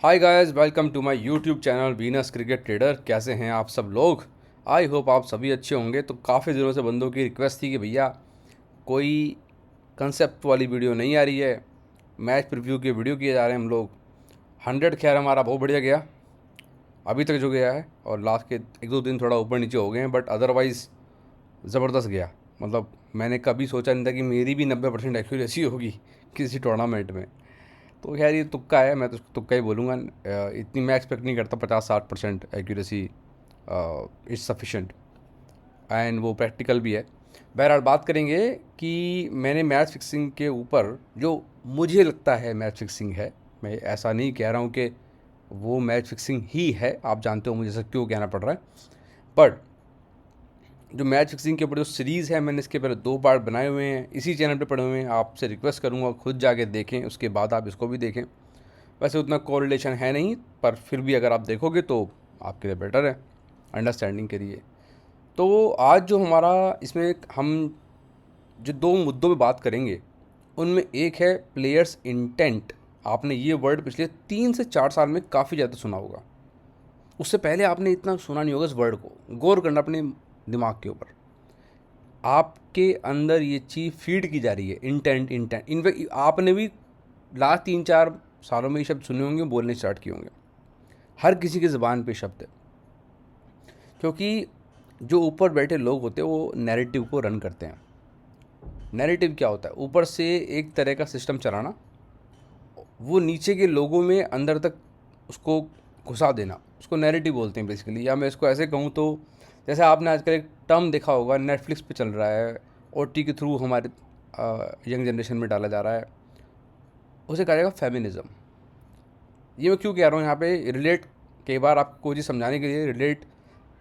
Hi guys, welcome to my YouTube channel Venus cricket trader. कैसे हैं आप सब लोग? आई होप आप सभी अच्छे होंगे। तो काफ़ी दिनों से बंदों की रिक्वेस्ट थी कि भैया कोई कंसेप्ट वाली वीडियो नहीं आ रही है, मैच प्रीव्यू के वीडियो किए जा रहे हैं हम लोग। 100 खैर हमारा बहुत बढ़िया गया अभी तक जो गया है, और लास्ट के एक दो दिन थोड़ा ऊपर नीचे हो गए हैं, बट अदरवाइज़ ज़बरदस्त गया। मतलब मैंने कभी सोचा नहीं था कि मेरी भी 90% एक्यूरेसी होगी किसी टूर्नामेंट में। तो खैर ये तुक्का है, मैं तो तुक्का ही बोलूँगा। इतनी मैं एक्सपेक्ट नहीं करता। 50-60% एक्यूरेसी इज़ सफिशेंट, एंड वो प्रैक्टिकल भी है। बहरहाल बात करेंगे कि मैंने मैच फिक्सिंग के ऊपर जो मुझे लगता है मैच फिक्सिंग है। मैं ऐसा नहीं कह रहा हूँ कि वो मैच फिक्सिंग ही है, आप जानते हो मुझे ऐसा क्यों कहना पड़ रहा है। बट जो मैच फिक्सिंग के ऊपर जो सीरीज़ है, मैंने इसके पहले 2 पार्ट बनाए हुए हैं, इसी चैनल पे पड़े हुए हैं। आपसे रिक्वेस्ट करूँगा खुद जाके देखें, उसके बाद आप इसको भी देखें। वैसे उतना कोरिलेशन है नहीं, पर फिर भी अगर आप देखोगे तो आपके लिए बेटर है अंडरस्टैंडिंग के लिए। तो आज जो हमारा इसमें हम जो 2 मुद्दों पे बात करेंगे, उनमें एक है प्लेयर्स इंटेंट। आपने ये वर्ड पिछले 3 से 4 साल में काफ़ी ज़्यादा सुना होगा। उससे पहले आपने इतना सुना नहीं होगा इस वर्ड को। गौर करना अपने दिमाग के ऊपर। आपके अंदर ये चीज़ फीड की जा रही है, इंटेंट इंटेंट। इनफैक्ट आपने भी लास्ट 3-4 सालों में ये शब्द सुने होंगे, बोलने स्टार्ट किए होंगे। हर किसी की ज़बान पे शब्द है, क्योंकि जो ऊपर बैठे लोग होते हैं वो नैरेटिव को रन करते हैं। नैरेटिव क्या होता है? ऊपर से एक तरह का सिस्टम चलाना, वो नीचे के लोगों में अंदर तक उसको घुसा देना, उसको नैरेटिव बोलते हैं बेसिकली। या मैं इसको ऐसे कहूँ तो जैसे आपने आजकल एक टर्म देखा होगा, नेटफ्लिक्स पे चल रहा है, ओटी के थ्रू हमारे यंग जनरेशन में डाला जा रहा है, उसे कहा जाएगा फेमिनिज़म। ये मैं क्यों कह रहा हूँ यहाँ पे रिलेट, कई बार आपको कोई चीज़ समझाने के लिए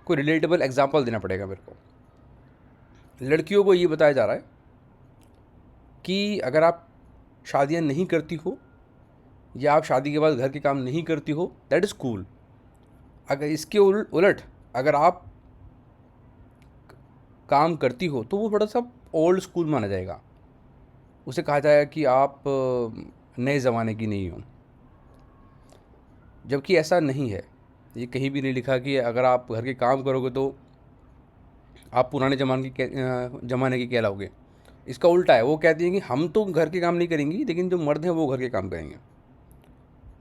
कोई रिलेटेबल एग्जांपल देना पड़ेगा मेरे को। लड़कियों को ये बताया जा रहा है कि अगर आप शादियाँ नहीं करती हो, या आप शादी के बाद घर के काम नहीं करती हो, दैट इज़ कूल। अगर इसके उलट अगर आप काम करती हो तो वो थोड़ा सा ओल्ड स्कूल माना जाएगा। उसे कहा जाएगा कि आप नए ज़माने की नहीं हो। जबकि ऐसा नहीं है। ये कहीं भी नहीं लिखा कि अगर आप घर के काम करोगे तो आप पुराने ज़माने की कहलाओगे। इसका उल्टा है। वो कहती हैं कि हम तो घर के काम नहीं करेंगी, लेकिन जो मर्द हैं वो घर के काम करेंगे।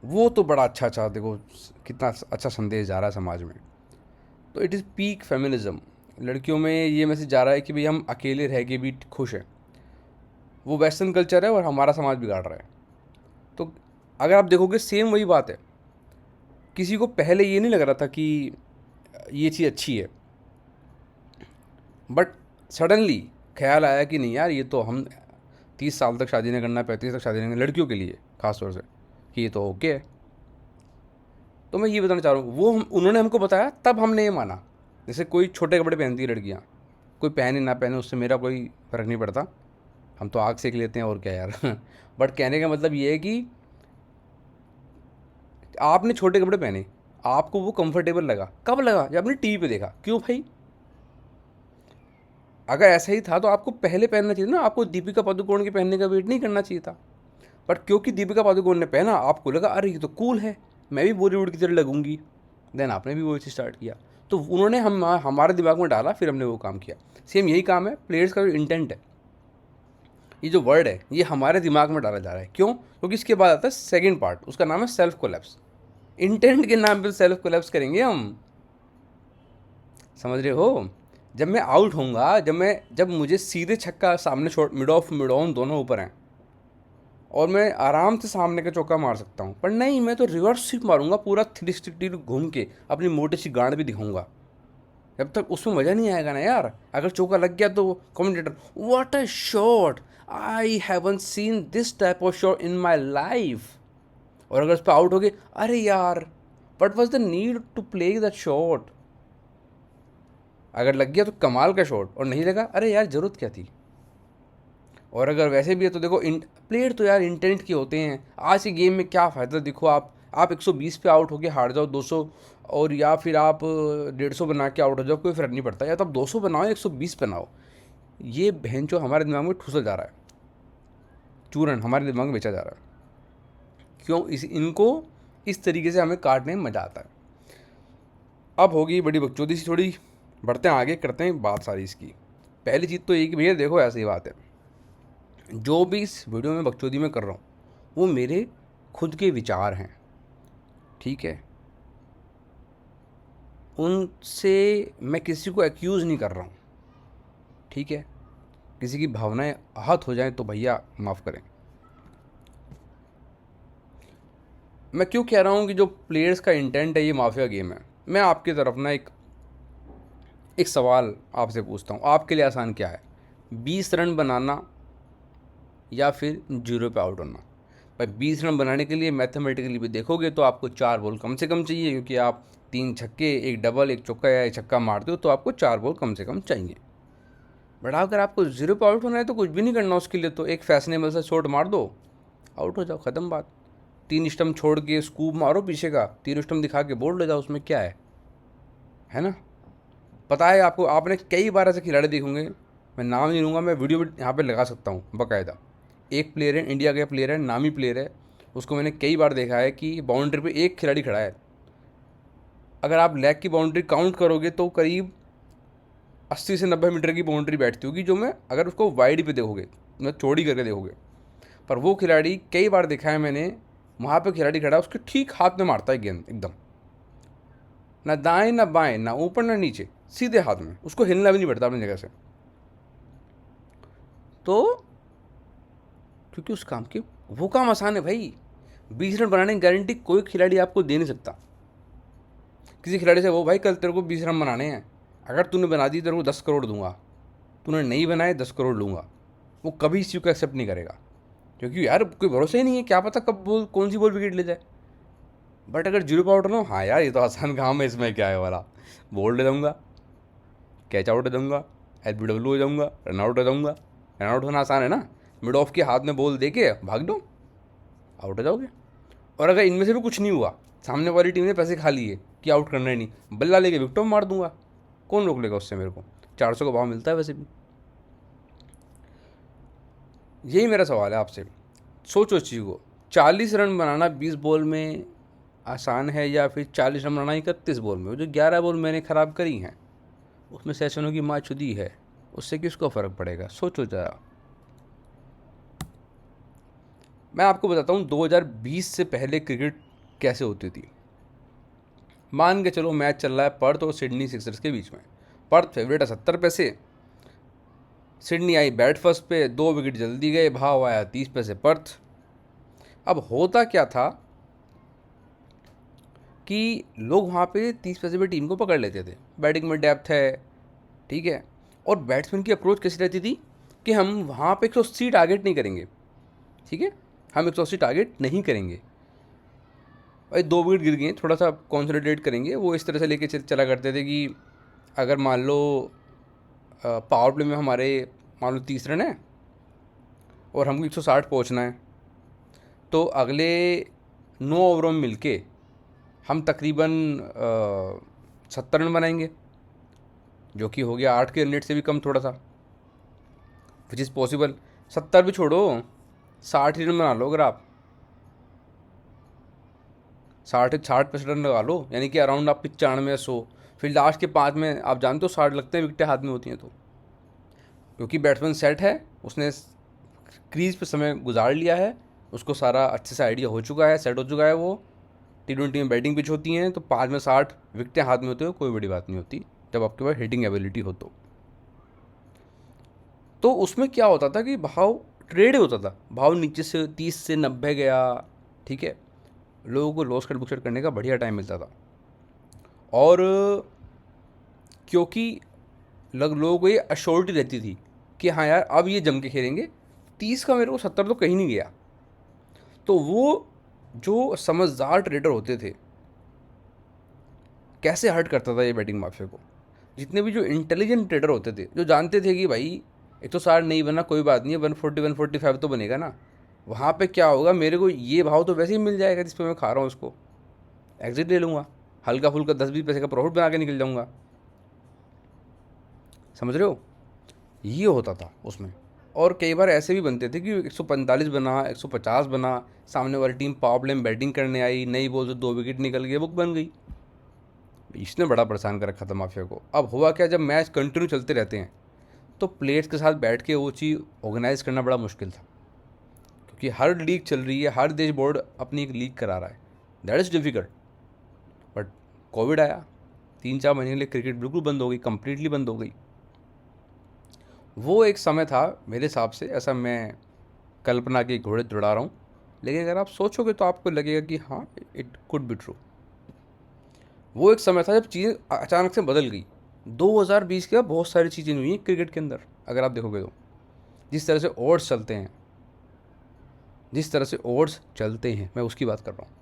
वो तो बड़ा अच्छा अच्छा, देखो कितना अच्छा संदेश जा रहा है समाज में। तो इट इज़ पीक फेमिनिज्म। लड़कियों में ये मैसेज जा रहा है कि भाई हम अकेले रह के भी खुश हैं। वो वेस्टर्न कल्चर है और हमारा समाज बिगाड़ रहा है। तो अगर आप देखोगे सेम वही बात है। किसी को पहले ये नहीं लग रहा था कि ये चीज़ अच्छी है, बट सडनली ख्याल आया कि नहीं यार, ये तो हम 30 साल तक शादी नहीं करना, 35 तक शादी नहीं करना, लड़कियों के लिए खास तौर से, कि ये तो ओके है। तो मैं ये बताना चाह रहा हूँ, उन्होंने हमको बताया तब हमने ये माना। जैसे कोई छोटे कपड़े पहनती है लड़कियाँ, कोई पहने ना पहने उससे मेरा कोई फ़र्क नहीं पड़ता। हम तो आग सेक लेते हैं और क्या यार। बट कहने का मतलब ये है कि आपने छोटे कपड़े पहने, आपको वो कंफर्टेबल लगा, कब लगा? जब आपने टीवी पे देखा। क्यों भाई? अगर ऐसा ही था तो आपको पहले पहनना चाहिए ना, आपको दीपिका पादुकोण के पहनने का वेट नहीं करना चाहिए था। बट क्योंकि दीपिका पादुकोण ने पहना, आपको लगा अरे ये तो कूल है, मैं भी बॉलीवुड की तरह लगूंगी। देन आपने भी वो चीज़ स्टार्ट किया। तो उन्होंने हमारे दिमाग में डाला, फिर हमने वो काम किया। सेम यही काम है प्लेयर्स का जो इंटेंट है। ये जो वर्ड है ये हमारे दिमाग में डाला जा रहा है। क्यों? क्योंकि इसके बाद आता है सेकेंड पार्ट, उसका नाम है सेल्फ कोलैप्स। इंटेंट के नाम पे सेल्फ कोलैप्स करेंगे हम। समझ रहे हो? जब मैं आउट होऊंगा, जब मुझे सीधे छक्का सामने छोड़, मिड ऑन दोनों ऊपर हैं, और मैं आराम से सामने का चौका मार सकता हूँ, पर नहीं, मैं तो रिवर्स स्वीप मारूंगा पूरा 360 घूम के, अपनी मोटी सी गांड भी दिखाऊंगा। जब तक उसमें मज़ा नहीं आएगा ना यार। अगर चौका लग गया तो commentator, what a shot, I haven't seen this type of shot in my life. और अगर उस पर आउट हो गए, अरे यार, what was the need to play that shot. अगर लग गया तो कमाल का शॉट, और नहीं लगा, अरे यार ज़रूरत क्या थी। और अगर वैसे भी है तो देखो, प्लेयर तो यार इंटेंट के होते हैं। आज की गेम में क्या फ़ायदा? देखो आप 120 पे आउट होके हार जाओ 200, और या फिर आप 150 बना के आउट हो जाओ, कोई फ़र्क नहीं पड़ता। या तो आप 200 बनाओ, 120 बनाओ। ये बहन जो हमारे दिमाग में ठूसा जा रहा है, चूरन हमारे दिमाग में बेचा जा रहा है। क्यों? इनको इस तरीके से हमें काटने में मज़ा आता है। अब होगी बड़ी बकचोदी सी थोड़ी, बढ़ते हैं आगे, करते हैं बात सारी इसकी। पहली चीज़ तो ये कि भैया देखो ऐसी बात है, जो भी इस वीडियो में बकचोदी में कर रहा हूँ वो मेरे खुद के विचार हैं, ठीक है। उनसे मैं किसी को एक्यूज़ नहीं कर रहा हूँ, ठीक है। किसी की भावनाएं आहत हो जाएं तो भैया माफ़ करें। मैं क्यों कह रहा हूँ कि जो प्लेयर्स का इंटेंट है ये माफिया गेम है। मैं आपकी तरफ ना एक एक सवाल आपसे पूछता हूँ, आपके लिए आसान क्या है, 20 रन बनाना या फिर जीरो पे आउट होना? भाई 20 रन बनाने के लिए मैथमेटिकली भी देखोगे तो आपको 4 बॉल कम से कम चाहिए, क्योंकि आप 3 छक्के, एक डबल, एक चौका या एक छक्का मारते हो तो आपको 4 बॉल कम से कम चाहिए। बट अगर आपको जीरो पे आउट होना है तो कुछ भी नहीं करना उसके लिए, तो एक फैशनेबल सा शॉट मार दो, आउट हो जाओ, ख़त्म बात। 3 स्टंप छोड़ के स्कूप मारो पीछे का, 3 स्टंप दिखा के बोल्ड ले जाओ, उसमें क्या है ना। पता है आपको, आपने कई बार ऐसे खिलाड़ी देखोगे, मैं नाम नहीं लूँगा, मैं वीडियो भी यहाँ पे लगा सकता हूँ बाकायदा। एक प्लेयर है, इंडिया का प्लेयर है, नामी प्लेयर है, उसको मैंने कई बार देखा है कि बाउंड्री पे एक खिलाड़ी खड़ा है, अगर आप लेग की बाउंड्री काउंट करोगे तो करीब 80 से 90 मीटर की बाउंड्री बैठती होगी, जो मैं अगर उसको वाइड पे देखोगे, मतलब चौड़ी करके देखोगे। पर वो खिलाड़ी कई बार देखा है मैंने, वहाँ पे खिलाड़ी खड़ा है, उसके ठीक हाथ में मारता है गेंद, एकदम ना दाएं ना बाएं, ना ऊपर ना नीचे, सीधे हाथ में, उसको हिलना भी नहीं पड़ता अपनी जगह से। तो क्योंकि उस काम की, वो काम आसान है भाई। 20 रन बनाने की गारंटी कोई खिलाड़ी आपको दे नहीं सकता। किसी खिलाड़ी से वो भाई कल तेरे को 20 रन बनाने हैं, अगर तूने बना दी तेरे को 10 करोड़ दूंगा, तूने नहीं बनाए 10 करोड़ लूँगा, वो कभी इस चीज़ को एक्सेप्ट नहीं करेगा, क्योंकि यार कोई भरोसा ही नहीं है, क्या पता कब बॉल, कौन सी बॉल विकेट ले जाए। बट अगर जीरो पे आउट हो, हाँ यार ये तो आसान काम है, इसमें क्या है वाला, बॉल ले दूँगा, कैच आउट हो जाऊँगा, LBW हो जाऊँगा, रन आउट हो जाऊँगा। रन आउट होना आसान है ना, मिड ऑफ के हाथ में बॉल दे के भाग दो, आउट हो जाओगे। और अगर इनमें से भी कुछ नहीं हुआ, सामने वाली टीम ने पैसे खा लिए कि आउट करना ही नहीं, बल्ला लेके विकेट मार दूंगा, कौन रोक लेगा उससे मेरे को, 400 का भाव मिलता है वैसे भी। यही मेरा सवाल है आपसे, सोचो इस चीज़ को, 40 रन बनाना 20 बॉल में आसान है, या फिर 40 रन बनाना 31 बॉल में? जो 11 बॉल मैंने ख़राब करी हैं उसमें सेशनों की माँ चुदी है, उससे किसको फ़र्क पड़ेगा, सोचो ज़रा। मैं आपको बताता हूँ 2020 से पहले क्रिकेट कैसे होती थी। मान के चलो मैच चल रहा है पर्थ और सिडनी सिक्सर्स के बीच में, पर्थ फेवरेट है 70 पैसे, सिडनी आई बैट फर्स्ट पे, 2 विकेट जल्दी गए, भाव आया 30 पैसे पर्थ। अब होता क्या था कि लोग वहाँ पे 30 पैसे पे टीम को पकड़ लेते थे, बैटिंग में डेप्थ है, ठीक है। और बैट्समैन की अप्रोच कैसी रहती थी कि हम वहाँ पे 180 टारगेट नहीं करेंगे, ठीक है, हम 180 टारगेट नहीं करेंगे भाई, 2 विकेट गिर गए, थोड़ा सा कॉन्सनट्रेट करेंगे, वो इस तरह से लेके चला करते थे कि अगर मान लो पावर प्ले में हमारे मान लो 30 रन है और हमको 160 पहुँचना है, तो अगले 9 ओवरों में मिलके हम तकरीबन 70 रन बनाएंगे, जो कि हो गया 8 के रन से भी कम थोड़ा सा, विच इज़ पॉसिबल। 70 भी छोड़ो, 60 रन बना लो, अगर आप 60-60 रन लगा लो, यानी कि अराउंड आप 95 या 100, फिर लास्ट के 5 में आप जानते हो 60 लगते हैं, विकटें हाथ में होती हैं, तो क्योंकि बैट्समैन सेट है, उसने क्रीज पे समय गुजार लिया है, उसको सारा अच्छे से आइडिया हो चुका है, सेट हो चुका है, वो T20 में बैटिंग पिच होती हैं, तो 5 में 60 विकटें हाथ में होते हो, कोई बड़ी बात नहीं होती जब आपके पास हिटिंग एबिलिटी हो तो उसमें क्या होता था कि भाव ट्रेड होता था, भाव नीचे से 30 से 90 गया, ठीक है, लोगों को लॉस कट बुकसेट करने का बढ़िया टाइम मिलता था। और क्योंकि लोगों को ये अश्योरिटी रहती थी कि हाँ यार अब ये जम के खेलेंगे, 30 का मेरे को 70 तो कहीं नहीं गया, तो वो जो समझदार ट्रेडर होते थे, कैसे हर्ट करता था ये बैटिंग माफिया को। जितने भी जो इंटेलिजेंट ट्रेडर होते थे, जो जानते थे कि भाई एक तो 60 नहीं बना, कोई बात नहीं है, 140-145 तो बनेगा ना, वहाँ पे क्या होगा, मेरे को ये भाव तो वैसे ही मिल जाएगा जिस पे मैं खा रहा हूँ, उसको एग्जिट ले लूँगा, हल्का फुल्का 10-20 पैसे का प्रॉफिट बना के निकल जाऊँगा, समझ रहे हो, ये होता था उसमें। और कई बार ऐसे भी बनते थे कि 145 बना, 150 बना, सामने वाली टीम पावर प्ले में बैटिंग करने आई, नई बॉल से 2 विकेट निकल गए, बुक बन गई। इसने बड़ा परेशान कर रखा था माफिया को। अब हुआ क्या, जब मैच कंटिन्यू चलते रहते हैं तो प्लेयर्स के साथ बैठ के वो चीज़ ऑर्गेनाइज करना बड़ा मुश्किल था, क्योंकि हर लीग चल रही है, हर देश बोर्ड अपनी एक लीग करा रहा है, that is difficult. But Covid आया, 3-4 महीने के लिए क्रिकेट बिल्कुल बंद हो गई, कंप्लीटली बंद हो गई। वो एक समय था मेरे हिसाब से, ऐसा मैं कल्पना के घोड़े दौड़ा रहा हूँ, लेकिन अगर आप सोचोगे तो आपको लगेगा कि हाँ, इट कुड बी ट्रू। वो एक समय था जब चीज़ें अचानक से बदल गई। 2020 के बाद बहुत सारी चीज़ें हुई हैं क्रिकेट के अंदर, अगर आप देखोगे तो जिस तरह से ओवर्स चलते हैं, मैं उसकी बात कर रहा हूँ।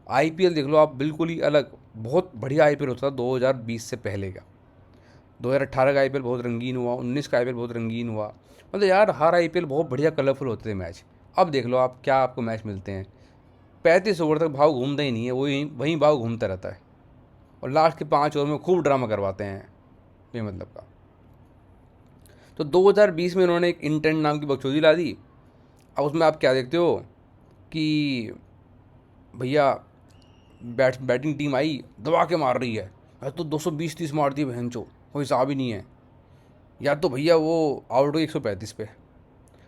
आईपीएल देख लो आप, बिल्कुल ही अलग, बहुत बढ़िया आईपीएल होता था 2020 से पहले का। 2018 का आईपीएल बहुत रंगीन हुआ, 19 का आईपीएल बहुत रंगीन हुआ, मतलब यार हर आईपीएल बहुत बढ़िया कलरफुल होते थे मैच। अब देख लो आप, क्या आपको मैच मिलते हैं, 35 ओवर तक भाव घूमता ही नहीं है, वही भाव घूमता रहता है, और लास्ट के 5 ओवर में खूब ड्रामा करवाते हैं बेमतलब का। तो 2020 में उन्होंने एक इंटेंट नाम की बकचोदी ला दी। अब उसमें आप क्या देखते हो कि भैया बैटिंग टीम आई, दबा के मार रही है, या तो 220-30 मार दी बहन चो, कोई हिसाब ही नहीं है, या तो भैया वो आउट हुई 135 पे।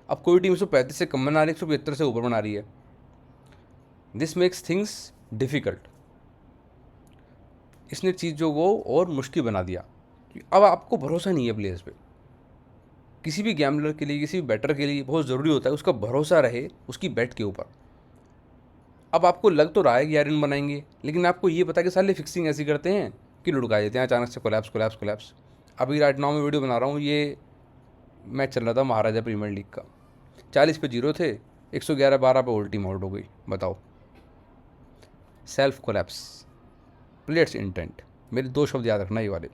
अब कोई टीम 135 से कम बना रही है, 175 से ऊपर बना रही है। This makes things difficult. इसने चीज़ों को और मुश्किल बना दिया कि अब आपको भरोसा नहीं है प्लेयर्स पे। किसी भी गैम्बलर के लिए, किसी भी बैटर के लिए बहुत ज़रूरी होता है उसका भरोसा रहे उसकी बैट के ऊपर। अब आपको लग तो रहा है कि यार रन बनाएंगे, लेकिन आपको ये पता है कि साले फिक्सिंग ऐसी करते हैं कि लुढ़का देते हैं अचानक से, कोलैप्स। अभी राइट नाउ में वीडियो बना रहा हूँ, ये मैच चल रहा था महाराजा प्रीमियर लीग का, 40 पे 0 थे, 111-12 पे होल टीम आउट हो गई। बताओ, सेल्फ कोलैप्स, प्लेयर्स इंटेंट। मेरे 2 शब्द याद रखना ये वाले,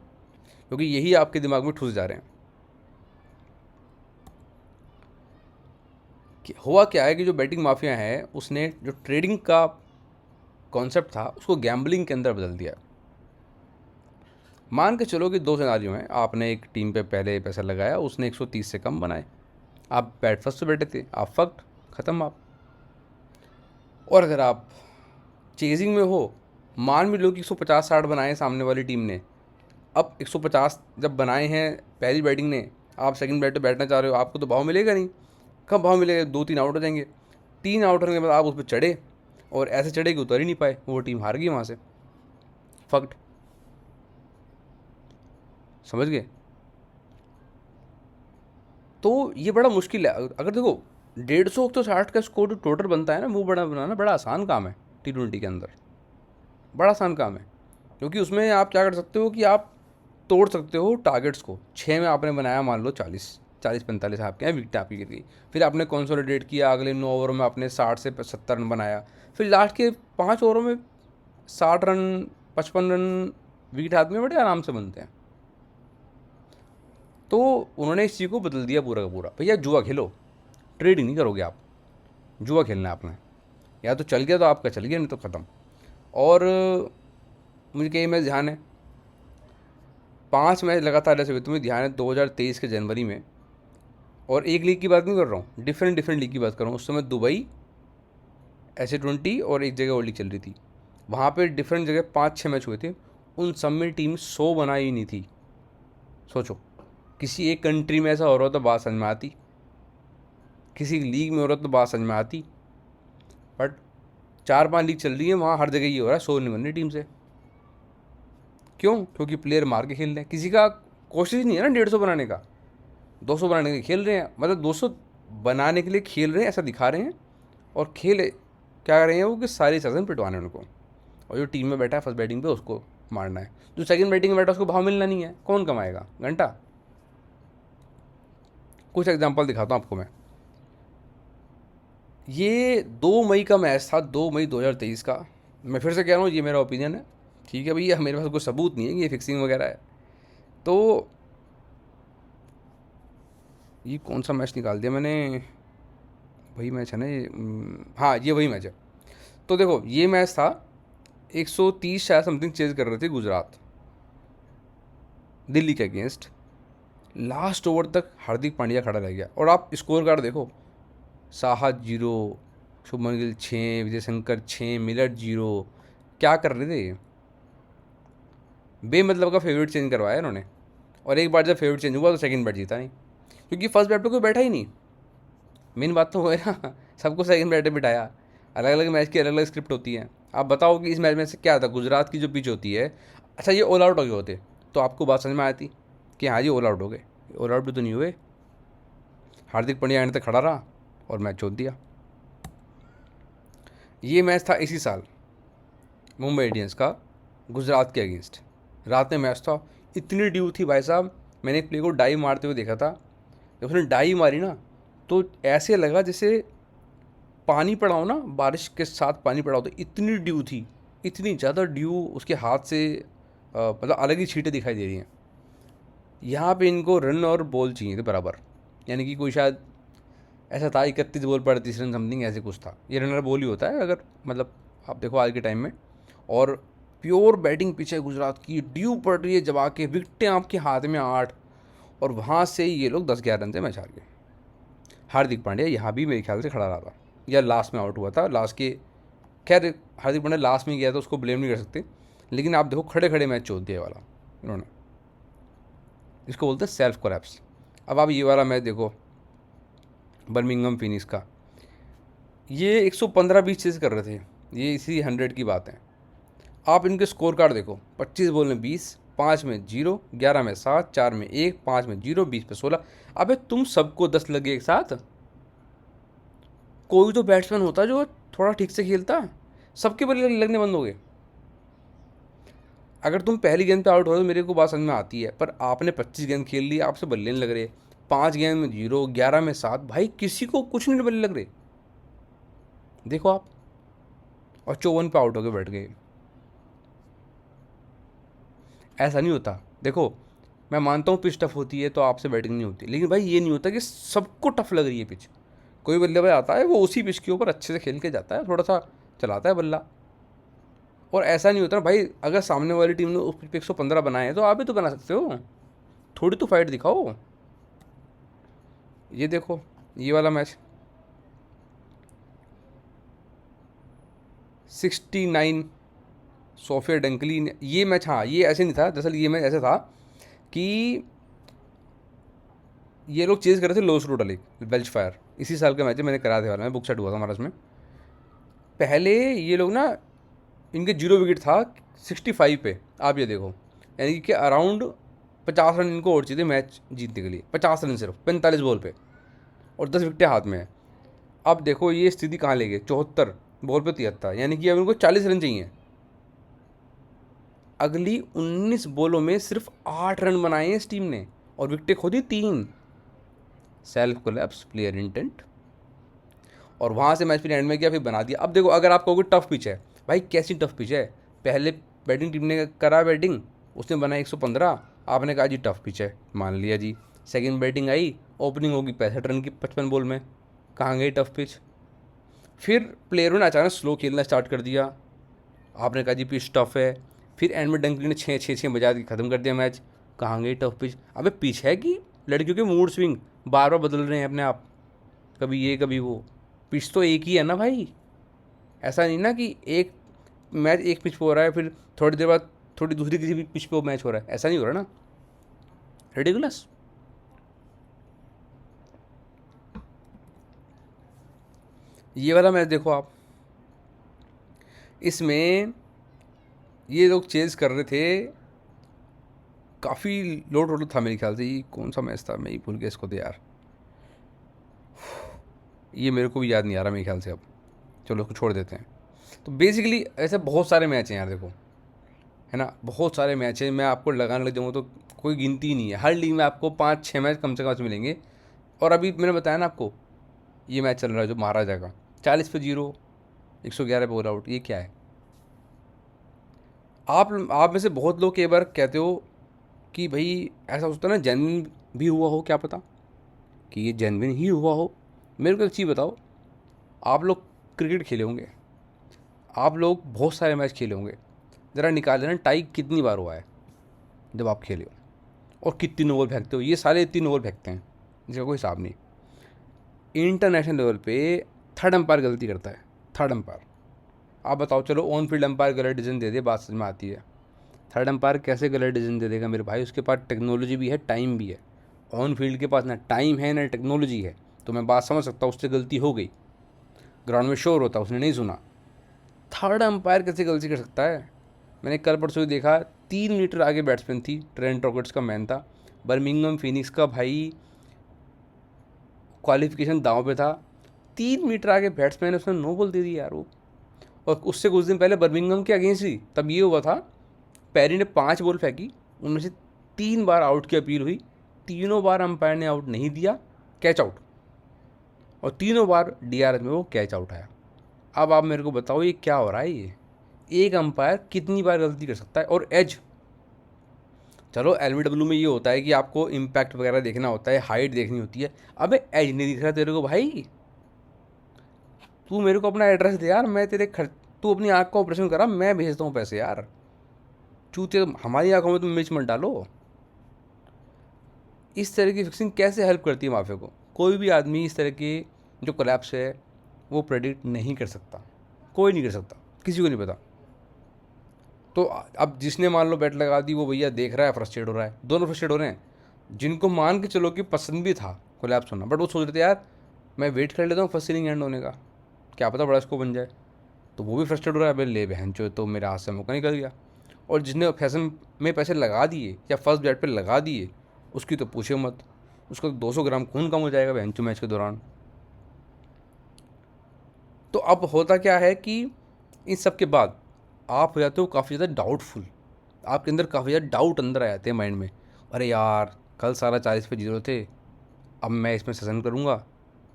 क्योंकि यही आपके दिमाग में ठुस जा रहे हैं। कि हुआ क्या है कि जो बैटिंग माफिया है उसने जो ट्रेडिंग का कॉन्सेप्ट था उसको गैम्बलिंग के अंदर बदल दिया। मान के चलो कि 2 सिनारियो हैं, आपने एक टीम पे पहले पैसा लगाया, उसने 130 से कम बनाए, आप बैट फर्स्ट पे बैठे थे, आप फक्ट, ख़त्म आप। और अगर आप चेजिंग में हो, मान भी लो कि 150-60 बनाए सामने वाली टीम ने, अब 150 जब बनाए हैं पहली बैटिंग ने, आप सेकंड बैट पे बैठना चाह रहे हो, आपको तो भाव मिलेगा नहीं। कब भाव मिलेगा, 2-3 आउट हो जाएंगे, 3 आउट होने के बाद आप उस पर चढ़े, और ऐसे चढ़े कि उतर ही नहीं पाए, वो टीम हार गई वहाँ से, फक्ट। समझ गए? तो ये बड़ा मुश्किल है। अगर देखो 150-160 का स्कोर जो टोटल बनता है ना, वो बड़ा बनाना बड़ा आसान काम है T20 के अंदर, बड़ा आसान काम है। क्योंकि उसमें आप क्या कर सकते हो कि आप तोड़ सकते हो टारगेट्स को। 6 में आपने बनाया मान लो 40-45 आपके यहाँ विकेट आपकी गिर गई, फिर आपने कंसोलिडेट किया, अगले 9 ओवरों में आपने 60 से 70 रन बनाया, फिर लास्ट के 5 ओवरों में 60 रन 55 रन विकेट हाथ में बड़े आराम से बनते हैं। तो उन्होंने इस चीज़ को बदल दिया पूरा का पूरा। भैया जुआ खेलो, ट्रेडिंग नहीं करोगे आप, जुआ खेलना है आपने, या तो चल गया तो आपका चल गया, नहीं तो ख़त्म। और मुझे कई मैच ध्यान है, 5 मैच लगातार ऐसे हुए, तुम्हें ध्यान है 2023 के जनवरी में, और एक लीग की बात नहीं कर रहा हूँ, डिफरेंट लीग की बात कर रहा हूँ। उस समय दुबई SA20 और एक जगह और लीग चल रही थी, वहाँ पे डिफरेंट जगह 5-6 मैच हुए थे, उन सब में टीम 100 बनाई ही नहीं थी। सोचो, किसी एक कंट्री में ऐसा हो रहा तो बात समझ में आती, किसी लीग में हो रहा तो बात समझ में आती, बट 4-5 लीग चल रही है, वहाँ हर जगह ये हो रहा है 100 नहीं बन रही टीम से। क्यों? क्योंकि प्लेयर मार के खेल रहे हैं, किसी का कोशिश नहीं है ना 150 बनाने का, 200 बनाने के लिए खेल रहे हैं, मतलब 200 बनाने के लिए खेल रहे हैं ऐसा दिखा रहे हैं, और खेल क्या कर रहे हैं वो कि सारी सेशन पिटवाने हैं उनको, और जो टीम में बैठा है फर्स्ट बैटिंग पे उसको मारना है, जो सेकंड बैटिंग में बैठा उसको भाव मिलना नहीं है, कौन कमाएगा घंटा। कुछ एग्जांपल दिखाता हूँ आपको मैं। ये 2 मई का मैच था, 2 मई 2023 का। मैं फिर से कह रहा हूँ, ये मेरा ओपिनियन है, ठीक है भैया, मेरे पास कोई सबूत नहीं है कि ये फिक्सिंग वगैरह है। तो ये कौन सा मैच निकाल दिया मैंने, वही मैच है ना ये, हाँ ये वही मैच है। तो देखो ये मैच था, 130 शायद समथिंग चेज कर रहे थे गुजरात दिल्ली के अगेंस्ट, लास्ट ओवर तक हार्दिक पांड्या खड़ा रह गया। और आप स्कोर कार्ड देखो, साहा 0, शुभमन गिल 6, विजय शंकर 6, मिलर 0। क्या कर रहे थे ये? बेमतलब का फेवरेट चेंज करवाया इन्होंने। और एक बार जब फेवरेट चेंज हुआ तो सेकंड बैट जीता नहीं, क्योंकि फर्स्ट बैट पे कोई बैठा ही नहीं। मेन बात तो वो है ना, सबको सेकंड बैट पे बिठाया। अलग अलग मैच की अलग अलग स्क्रिप्ट होती है। आप बताओ कि इस मैच में से क्या था, गुजरात की जो पिच होती है, अच्छा ये ऑल आउट हो गए होते तो आपको बात समझ में आती कि हाँ जी ऑल आउट हो गए। ऑल आउट भी तो नहीं हुए। हार्दिक पांड्या एंड तक खड़ा रहा और मैच छोड़ दिया। ये मैच था इसी साल मुंबई इंडियंस का गुजरात के अगेंस्ट। रात में मैच था, इतनी ड्यू थी भाई साहब। मैंने एक प्ले को डाई मारते हुए देखा था। जब उसने डाई मारी ना तो ऐसे लगा जैसे पानी पड़ा हो ना, बारिश के साथ पानी पड़ा हो, तो इतनी ड्यू थी, इतनी ज़्यादा ड्यू उसके हाथ से, मतलब अलग ही छींटें दिखाई दे रही हैं। यहाँ पे इनको रन और बॉल चाहिए थे बराबर, यानी कि कोई शायद ऐसा था 31 बॉल पर 30 रन समथिंग ऐसे कुछ था। ये रनर बॉल ही होता है अगर मतलब आप देखो आज के टाइम में। और प्योर बैटिंग पिच है गुजरात की, ड्यू पड़ रही है, जमा के विकटें आपके हाथ में 8, और वहाँ से ये लोग 10-11 रन से मैच हार गए। हार्दिक पांड्या यहाँ भी मेरे ख्याल से खड़ा रहा था या लास्ट में आउट हुआ था लास्ट के। खैर हार्दिक पांड्या लास्ट में गया तो उसको ब्लेम नहीं कर सकते, लेकिन आप देखो खड़े खड़े मैच छोड़ दिया वाला इन्होंने, इसको बोलते हैं सेल्फ कोलैप्स। अब आप ये वाला मैच देखो, बर्मिंघम फिनिक्स का, ये 115-20 चेज कर रहे थे, ये इसी 100 की बात है। आप इनके स्कोर कार्ड देखो, 25 बॉल में 20, 5 में 0, 11 में 7, 4 में 1, 5 में 0, 20 पे 16। अबे तुम सबको 10 लगे एक साथ। कोई तो बैट्समैन होता जो थोड़ा ठीक से खेलता, सबके बल्ले लगने बंद हो गए। अगर तुम पहली गेंद पे आउट हो तो मेरे को बात समझ में आती है, पर आपने 25 गेंद खेल ली, आपसे बल्ले नहीं लग रहे। 5 गेंद में 0, 11 में 7, भाई किसी को कुछ नहीं बल्ले लग रहे। देखो आप, और 54 पे आउट होकर बैठ गए। ऐसा नहीं होता। देखो मैं मानता हूँ पिच टफ होती है तो आपसे बैटिंग नहीं होती, लेकिन भाई ये नहीं होता कि सबको टफ लग रही है पिच। कोई बल्लेबाज आता है वो उसी पिच के ऊपर अच्छे से खेल के जाता है, थोड़ा सा चलाता है बल्ला। और ऐसा नहीं होता ना भाई, अगर सामने वाली टीम ने उस पिच पे 115 बनाए हैं तो आप भी तो बना सकते हो, थोड़ी तो फाइट दिखाओ। ये देखो ये वाला मैच 69, सोफिया डंकली ने ये मैच, हाँ ये ऐसे नहीं था दरअसल, ये मैच ऐसा था कि ये लोग चेज कर रहे थे loss road Ali Welch fire. इसी साल का मैच है, मैंने करा था वाला में, बुक सेट हुआ था हमारा उसमें। पहले ये लोग ना, इनके 0 विकेट था 65 पे, आप ये देखो, यानी कि अराउंड 50 रन इनको और चाहिए थे मैच जीतने के लिए। 50 रन सिर्फ 45 बॉल पे, और 10 विकेटें हाथ में है। अब देखो ये स्थिति कहाँ ले गए, 74 बॉल पे 73, यानी कि अब इनको 40 रन चाहिए। अगली 19 बॉलों में सिर्फ 8 रन बनाए हैं इस टीम ने, और विकेटें खो दी 3। Self collapse, player intent. और वहाँ से मैच फिर एंड में किया, फिर बना दिया। अब देखो अगर आप कहोगे टफ पिच है, भाई कैसी टफ पिच है? पहले बैटिंग टीम ने करा बैटिंग, उसने बनाया 115, आपने कहा जी टफ पिच है, मान लिया जी। सेकंड बैटिंग आई, ओपनिंग होगी 65 रन की 55 बॉल में, कहाँ गई टफ पिच? फिर प्लेयरों ने अचानक स्लो खेलना स्टार्ट कर दिया, आपने कहा जी पिच टफ है। फिर एंड में डंकली ने 6-6 बजा के ख़त्म कर दिया मैच, कहाँ गई टफ पिच? अबे पिच है कि लड़कियों के मूड स्विंग बार बार बदल रहे हैं अपने आप, कभी ये कभी वो। पिच तो एक ही है ना भाई। ऐसा नहीं ना कि एक मैच एक पिच पे हो रहा है, फिर थोड़ी देर बाद थोड़ी दूसरी किसी भी पिच पे वो मैच हो रहा है, ऐसा नहीं हो रहा ना। रेडिकुलस। ये वाला मैच देखो आप, इसमें ये लोग चेज कर रहे थे, काफ़ी लो टोटल था मेरे ख्याल से। ये कौन सा मैच था, मैं ही भूल गया इसको तो यार, ये मेरे को भी याद नहीं आ रहा मेरे ख्याल से अब। चलो उसको छोड़ देते हैं। तो बेसिकली ऐसे बहुत सारे मैच हैं यार देखो, है ना, बहुत सारे मैच हैं। मैं आपको लगाने लग जाऊँ तो कोई गिनती ही नहीं है। हर लीग में आपको 5-6 मैच कम से कम मिलेंगे। और अभी मैंने बताया ना आपको, ये मैच चल रहा है जो महाराजा का, 40 पे 0, 111 पे ऑल आउट, ये क्या है? आप में से बहुत लोग कई बार कहते हो कि भाई ऐसा हो सकता है ना जेन्युइन भी हुआ हो, क्या पता कि ये जेन्युइन ही हुआ हो। मेरे को एक चीज़ बताओ, आप लोग क्रिकेट खेले होंगे, आप लोग बहुत सारे मैच खेले होंगे, ज़रा निकाल लेना टाई कितनी बार हुआ है जब आप खेले हो। और कितनी नो बॉल फेंकते हो, ये सारे इतनी नो बॉल फेंकते हैं जिसका कोई हिसाब नहीं। इंटरनेशनल लेवल पे थर्ड अंपायर गलती करता है, थर्ड अंपायर। आप बताओ, चलो ऑन फील्ड अंपायर गलत डिसीजन दे दे, बात समझ में आती है। थर्ड अंपायर कैसे गलत डिसीजन दे देगा मेरे भाई? उसके पास टेक्नोलॉजी भी है, टाइम भी है। ऑन फील्ड के पास ना टाइम है ना टेक्नोलॉजी है, तो मैं बात समझ सकता हूँ, उससे गलती हो गई, ग्राउंड में शोर होता, उसने नहीं सुना। थर्ड अंपायर कैसे गलती कर सकता है? मैंने कल परसों ही देखा, 3 मीटर आगे बैट्समैन थी, ट्रेंट रॉकेट्स का मैन था, बर्मिंघम फिनिक्स का भाई क्वालिफिकेशन दांव पे था, 3 मीटर आगे बैट्समैन, उसने नो बॉल दे दी यार वो। और उससे कुछ दिन पहले बर्मिंघम के अगेंस्ट ही तब ये हुआ था, पैरी ने 5 बॉल फेंकी, उनमें से 3 बार आउट की अपील हुई, तीनों बार अंपायर ने आउट नहीं दिया, कैच आउट, और तीनों बार डीआरएस में वो कैच आउट आया। अब आप मेरे को बताओ ये क्या हो रहा है? ये एक अंपायर कितनी बार गलती कर सकता है? और एज, चलो एलबीडब्ल्यू में ये होता है कि आपको इम्पैक्ट वगैरह देखना होता है, हाइट देखनी होती है। अबे एज नहीं दिख रहा तेरे को भाई, तू मेरे को अपना एड्रेस दे यार, मैं तेरे खर्च, तू अपनी आँख का ऑपरेशन करा, मैं भेजता हूँ पैसे यार। चूते हमारी आंखों में तुम मिर्च मत डालो। इस तरह की फिक्सिंग कैसे हेल्प करती है माफिया को? कोई भी आदमी इस तरह के जो कोलैप्स है वो प्रेडिक्ट नहीं कर सकता, कोई नहीं कर सकता, किसी को नहीं पता। तो अब जिसने मान लो बैट लगा दी, वो भैया देख रहा है, फ्रस्ट्रेट हो रहा है, दोनों फ्रस्ट्रेट हो रहे हैं। जिनको मान के चलो कि पसंद भी था कोलैप्स होना, बट वो सोच रहे थे यार मैं वेट कर लेता हूँ फर्स्ट इनिंग एंड होने का, क्या पता बड़ा स्कोर बन जाए, तो वो भी फ्रस्ट्रेट हो रहा है, भाई ले बहन चो, तो मेरे हाथ से मौका निकल गया। और जिसने फैशन में पैसे लगा दिए या फर्स्ट बैट पे लगा दिए, उसकी तो पूछे मत, उसका तो 200 ग्राम खून कम हो जाएगा बहन चो मैच के दौरान। तो अब होता क्या है कि इन सब के बाद आप हो जाते हो काफ़ी ज़्यादा डाउटफुल, आपके अंदर काफ़ी ज़्यादा डाउट अंदर आ जाते हैं माइंड में। अरे यार कल सारा 40 पे 0 थे, अब मैं इसमें सेशन करूँगा,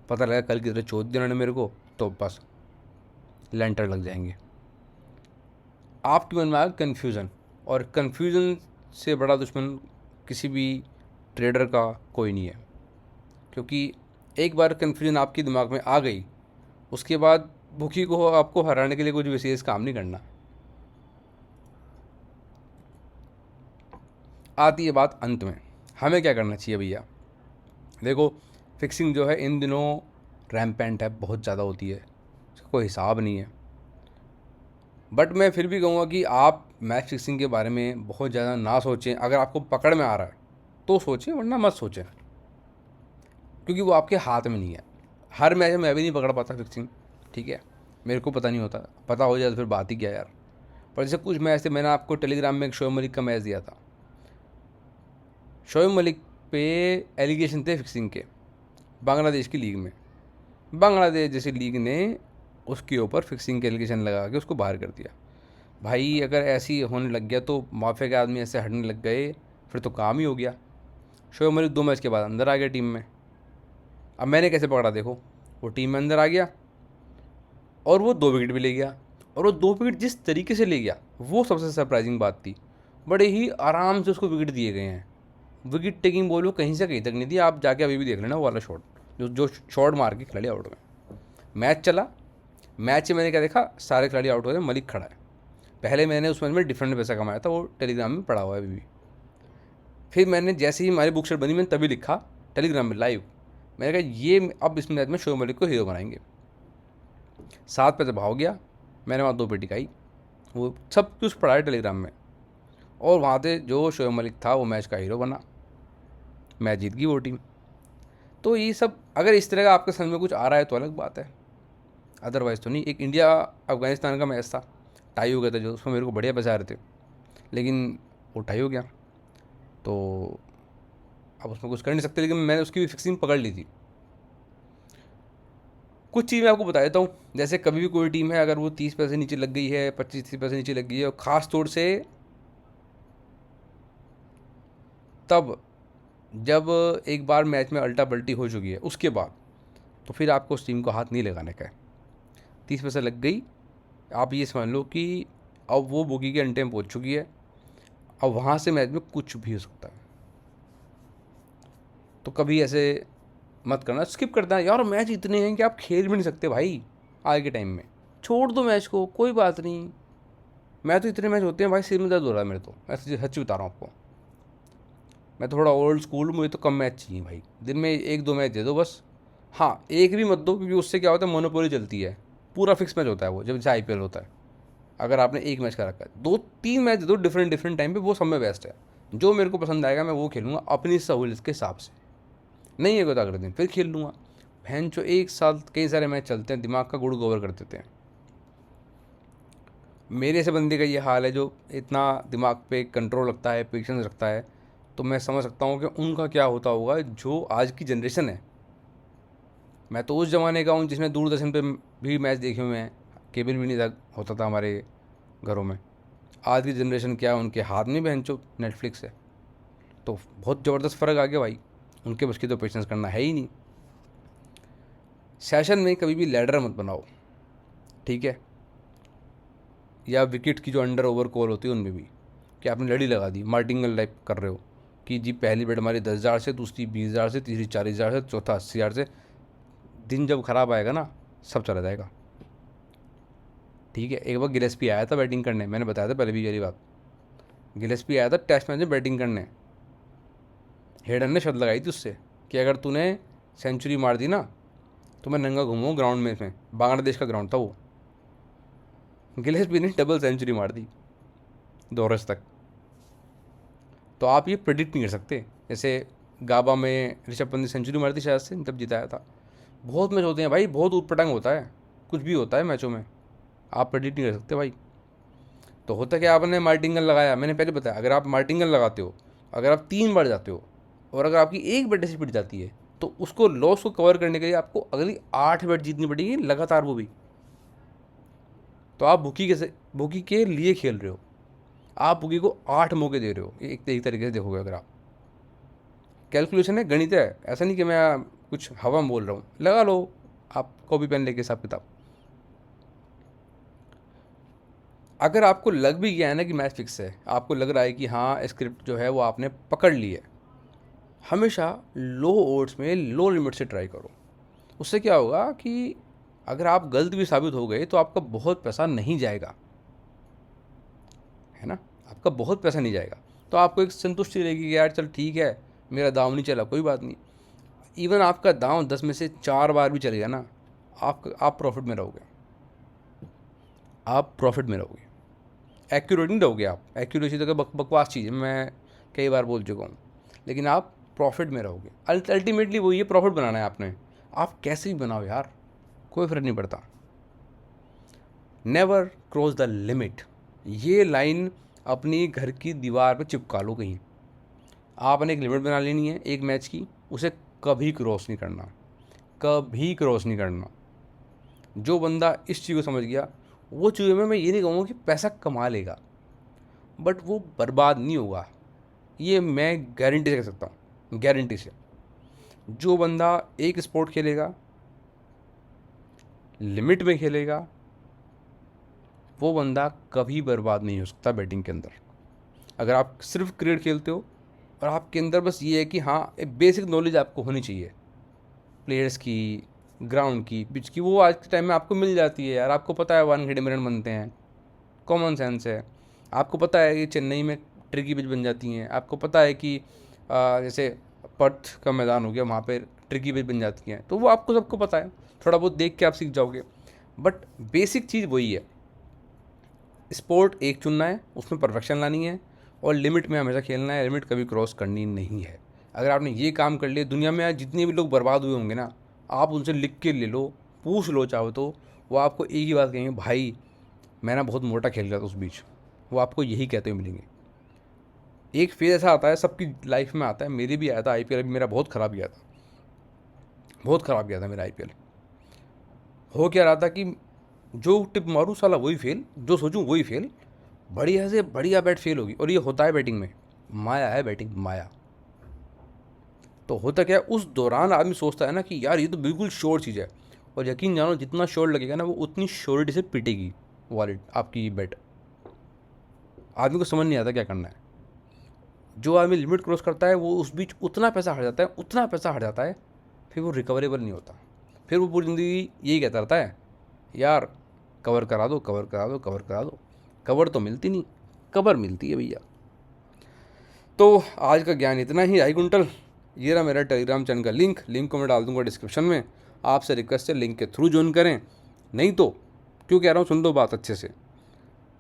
पता लगा कल की तरह चोट देना मेरे को, तो बस लेंटर लग जाएंगे। आपके मन में आएगा कन्फ्यूज़न, और कन्फ्यूज़न से बड़ा दुश्मन किसी भी ट्रेडर का कोई नहीं है। क्योंकि एक बार कन्फ्यूज़न आपके दिमाग में आ गई, उसके बाद भूखी को आपको हराने के लिए कुछ विशेष काम नहीं करना। आती है बात अंत में, हमें क्या करना चाहिए भैया? देखो, फिक्सिंग जो है इन दिनों रैम्पेंट है, बहुत ज़्यादा होती है, इसका कोई हिसाब नहीं है। बट मैं फिर भी कहूँगा कि आप मैच फिक्सिंग के बारे में बहुत ज़्यादा ना सोचें। अगर आपको पकड़ में आ रहा है तो सोचें, वरना मत सोचें, क्योंकि वो आपके हाथ में नहीं है। हर मैच में मैं भी नहीं पकड़ पाता फिक्सिंग, ठीक है, मेरे को पता नहीं होता, पता हो जाए तो फिर बात ही क्या यार। पर जैसे कुछ मैच थे, मैंने आपको टेलीग्राम में एक शोएब मलिक का मैच दिया था, शोएब मलिक पे एलिगेशन थे फिक्सिंग के, बांग्लादेश की लीग में। बांग्लादेश जैसी लीग ने उसके ऊपर फिक्सिंग के एलिगेशन लगा के उसको बाहर कर दिया। भाई अगर ऐसी होने लग गया तो माफिया के आदमी ऐसे हटने लग गए, फिर तो काम ही हो गया। शोएब मलिक 2 मैच के बाद अंदर आ गया टीम में। अब मैंने कैसे पकड़ा? देखो, वो टीम में अंदर आ गया और वो 2 विकेट भी ले गया, और वो 2 विकेट जिस तरीके से ले गया वो सबसे सरप्राइजिंग बात थी। बड़े ही आराम से उसको विकेट दिए गए हैं, विकेट टेकिंग बॉल वो कहीं से कहीं तक नहीं थी। आप जाके अभी भी देख लेना वो वाला शॉट, जो जो शॉट मार के खिलाड़ी आउट में। मैच चला, मैच में मैंने क्या देखा, सारे खिलाड़ी आउट हो गए, मलिक खड़ा है। पहले मैंने उस मैच में डिफरेंट पैसा कमाया था, वो टेलीग्राम में पड़ा हुआ है अभी भी। फिर मैंने जैसे ही हमारी बुक शेट बनी, मैंने तभी लिखा टेलीग्राम में लाइव, मैंने कहा ये अब इस मैच में शोएब मलिक को हीरो बनाएंगे। 7 पे भाव गया, मैंने वहाँ 2 पे टिकाई, वो सब कुछ पढ़ा है टेलीग्राम में, और वहाँ से जो शोएब मलिक था वो मैच का हीरो बना, मैच जीत गई वो टीम। तो ये सब अगर इस तरह का आपके समझ में कुछ आ रहा है तो अलग बात है, अदरवाइज़ तो नहीं। एक इंडिया अफगानिस्तान का मैच था, टाई हो गया था, जो उसमें मेरे को बढ़िया पैसे आ रहे थे, लेकिन वो टाई हो गया, तो अब उसमें कुछ कर नहीं सकते। लेकिन मैंने उसकी भी फिक्सिंग पकड़ ली थी। कुछ चीज़ मैं आपको बता देता हूँ, जैसे कभी भी कोई टीम है, अगर वो 30 पैसे नीचे लग गई है, 25-30 पैसे नीचे लग गई है, और ख़ास तौर से तब जब एक बार मैच में अल्टा पल्टी हो चुकी है, उसके बाद तो फिर आपको उस टीम को हाथ नहीं लगाने का है। 30 पैसे लग गई, आप ये समझ लो कि अब वो बोगी के अंटे में पहुँच चुकी है, अब वहाँ से मैच में कुछ भी हो सकता है। तो कभी ऐसे मत करना, स्किप करना यार, मैच इतने हैं कि आप खेल भी नहीं सकते भाई आगे के टाइम में, छोड़ दो मैच को, कोई बात नहीं। मैं तो इतने मैच होते हैं भाई, सिर में दर्द हो रहा है मेरे तो, ऐसे सच्ची बता रहा हूँ आपको। मैं थोड़ा ओल्ड स्कूल, मुझे तो कम मैच चाहिए भाई, दिन में 1-2 मैच दे दो बस। हाँ, एक भी मत दो, क्योंकि उससे क्या होता है, मोनोपोली चलती है, पूरा फिक्स मैच होता है वो, जब जैसे आईपीएल होता है। अगर आपने एक मैच का रखा है, 2-3 मैच दे दो डिफरेंट डिफरेंट टाइम पे, वो सब में बेस्ट है। जो मेरे को पसंद आएगा मैं वो खेलूँगा अपनी सहूलियत के हिसाब से। नहीं है कोई तो अगले दिन फिर खेल लूँगा। बहन जो एक साथ कई सारे मैच चलते हैं, दिमाग का गुड़ गोबर कर देते हैं। मेरे ऐसे बंदे का ये हाल है जो इतना दिमाग पे कंट्रोल रखता है, पेशेंस रखता है, तो मैं समझ सकता हूँ कि उनका क्या होता होगा जो आज की जनरेशन है। मैं तो उस ज़माने का हूँ जिसमें दूरदर्शन पे भी मैच देखे हुए हैं, केबल भी नहीं था, होता था हमारे घरों में। आज की जनरेशन क्या है, उनके हाथ में बहनचो नेटफ्लिक्स है, तो बहुत ज़बरदस्त फ़र्क आ गया भाई। उनके बस की तो पेशेंस करना है ही नहीं। सेशन में कभी भी लैडर मत बनाओ, ठीक है, या विकेट की जो अंडर ओवर कॉल होती है उनमें भी, कि आपने लड़ी लगा दी, मार्टिंगल टाइप कर रहे हो कि जी पहली बैट हमारी 10,000 से, दूसरी 20,000 से, तीसरी 40,000 से, चौथा 80,000 से। दिन जब खराब आएगा ना, सब चला जाएगा। ठीक है, एक बार गिलेस्पी आया था बैटिंग करने, मैंने बताया था पहले भी यही बात। गिलेस्पी आया था टेस्ट मैच में बैटिंग करने, हेडन ने शर्त लगाई थी उससे कि अगर तूने सेंचुरी मार दी ना, तो मैं नंगा घूमूँ ग्राउंड में बांग्लादेश का ग्राउंड था वो। गिलेस्पी ने डबल सेंचुरी मार दी 2 रस तक। तो आप ये प्रिडिक्ट नहीं कर सकते। जैसे गाबा में ऋषभ पंत ने सेंचुरी मारी थी शायद से, तब जिताया था। बहुत मैच होते हैं भाई, बहुत ऊट पटांग होता है, कुछ भी होता है मैचों में, आप प्रेडिक्ट नहीं कर सकते भाई। तो होता क्या, आपने मार्टिंगल लगाया, मैंने पहले बताया, अगर आप मार्टिंगल लगाते हो, अगर आप 3 बार जाते हो, और अगर आपकी एक बैट से पिट जाती है, तो उसको लॉस को कवर करने के लिए आपको अगली 8 बैट जीतनी पड़ेगी लगातार, वो भी। तो आप बुकी के लिए खेल रहे हो, आप बुकी को 8 मौके दे रहे हो, एक तरीके से देखोगे अगर आप। कैलकुलेशन है, गणित है, ऐसा नहीं कि मैं कुछ हवा में बोल रहा हूँ। लगा लो आप कॉपी पेन लेके हिसाब किताब। अगर आपको लग भी गया है ना कि मैच फिक्स है, आपको लग रहा है कि हाँ स्क्रिप्ट जो है वो आपने पकड़ ली है, हमेशा लो ओड्स में लो लिमिट से ट्राई करो। उससे क्या होगा कि अगर आप गलत भी साबित हो गए तो आपका बहुत पैसा नहीं जाएगा, है ना, आपका बहुत पैसा नहीं जाएगा। तो आपको एक संतुष्टि रहेगी कि यार चल ठीक है, मेरा दांव नहीं चला, कोई बात नहीं। इवन आपका दांव 10 में से 4 बार भी चलेगा ना, आप प्रॉफिट में रहोगे, आप प्रॉफिट में रहोगे। एक्यूरेट नहीं रहोगे आप, एक्यूरेसी तो बकवास चीज़ है, मैं कई बार बोल चुका हूँ, लेकिन आप प्रॉफिट में रहोगे। अल्टीमेटली वो ये प्रॉफिट बनाना है आपने, आप कैसे भी बनाओ यार, कोई फ़र्क नहीं पड़ता। नेवर क्रॉस द लिमिट, ये लाइन अपनी घर की दीवार पे चिपका लो कहीं। आपने एक लिमिट बना लेनी है एक मैच की, उसे कभी क्रॉस नहीं करना, कभी क्रॉस नहीं करना। जो बंदा इस चीज़ को समझ गया, वो चीज़ में मैं ये नहीं कहूँगा कि पैसा कमा लेगा, बट वो बर्बाद नहीं होगा, ये मैं गारंटी से कह सकता हूँ, गारंटी से। जो बंदा एक स्पोर्ट खेलेगा, लिमिट में खेलेगा, वो बंदा कभी बर्बाद नहीं हो सकता बैटिंग के अंदर। अगर आप सिर्फ क्रिकेट खेलते हो और आपके अंदर बस ये है कि हाँ एक बेसिक नॉलेज आपको होनी चाहिए प्लेयर्स की, ग्राउंड की, पिच की, वो आज के टाइम में आपको मिल जाती है यार। आपको पता है 1 घंटे में रन बनते हैं, कॉमन सेंस है। आपको पता है कि चेन्नई में ट्रिकी पिच बन जाती हैं, आपको पता है कि जैसे पर्थ का मैदान हो गया, वहाँ पे ट्रिकी पिच बन जाती हैं, तो वो आपको सबको पता है, थोड़ा बहुत देख के आप सीख जाओगे। बट बेसिक चीज़ वही है, स्पोर्ट एक चुनना है, उसमें परफेक्शन लानी है, और लिमिट में हमेशा खेलना है, लिमिट कभी क्रॉस करनी नहीं है। अगर आपने ये काम कर लिया, दुनिया में आज जितने भी लोग बर्बाद हुए होंगे ना, आप उनसे लिख के ले लो, पूछ लो चाहो तो, वो आपको एक ही बात कहेंगे, भाई मैं ना बहुत मोटा खेल रहा था उस बीच। वो आपको यही कहते हुए मिलेंगे। एक फेज ऐसा आता है, सबकी लाइफ में आता है, मेरे भी आया था, आईपीएल भी मेरा बहुत ख़राब गया था, बहुत ख़राब गया था मेरा आईपीएल। हो क्या रहा था कि जो टिप मारूँ साला वही फेल, जो सोचूं वही फेल, बढ़िया से बढ़िया बैट फेल होगी। और ये होता है बैटिंग में, माया है बैटिंग, माया। तो होता क्या है, उस दौरान आदमी सोचता है ना कि यार ये तो बिल्कुल श्योर चीज़ है, और यकीन जानो जितना श्योर लगेगा ना, वो उतनी श्योरिटी से पिटेगी वॉलेट आपकी बैट। आदमी को समझ नहीं आता क्या करना है। जो आदमी लिमिट क्रॉस करता है, वो उस बीच उतना पैसा हट जाता है, उतना पैसा हट जाता है, फिर वो रिकवरेबल नहीं होता। फिर वो पूरी ज़िंदगी यही कहता रहता है, यार कवर करा दो, कवर करा दो, कवर करा दो। कवर तो मिलती नहीं, कवर मिलती है भैया। तो आज का ज्ञान इतना ही। आई कुंटल, ये रहा मेरा टेलीग्राम चैनल का लिंक को मैं डाल दूंगा डिस्क्रिप्शन में। आपसे रिक्वेस्ट है लिंक के थ्रू ज्वाइन करें, नहीं तो क्यों कह रहा हूँ, सुन लो बात अच्छे से।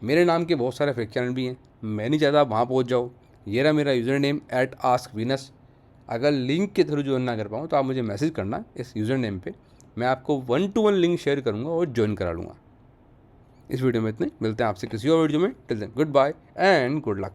मेरे नाम के बहुत सारे फेक चैनल भी हैं, मैं नहीं चाहता आप वहाँ पहुँच जाओ। ये रहा मेरा यूज़र नेम @askvenus। अगर लिंक के थ्रू ज्वाइन ना कर पाऊँ तो आप मुझे मैसेज करना इस यूज़र नेम पर, मैं आपको 1-to-1 लिंक शेयर करूँगा और ज्वाइन करा लूँगा। इस वीडियो में इतने, मिलते हैं आपसे किसी और वीडियो में। Till then goodbye and good luck.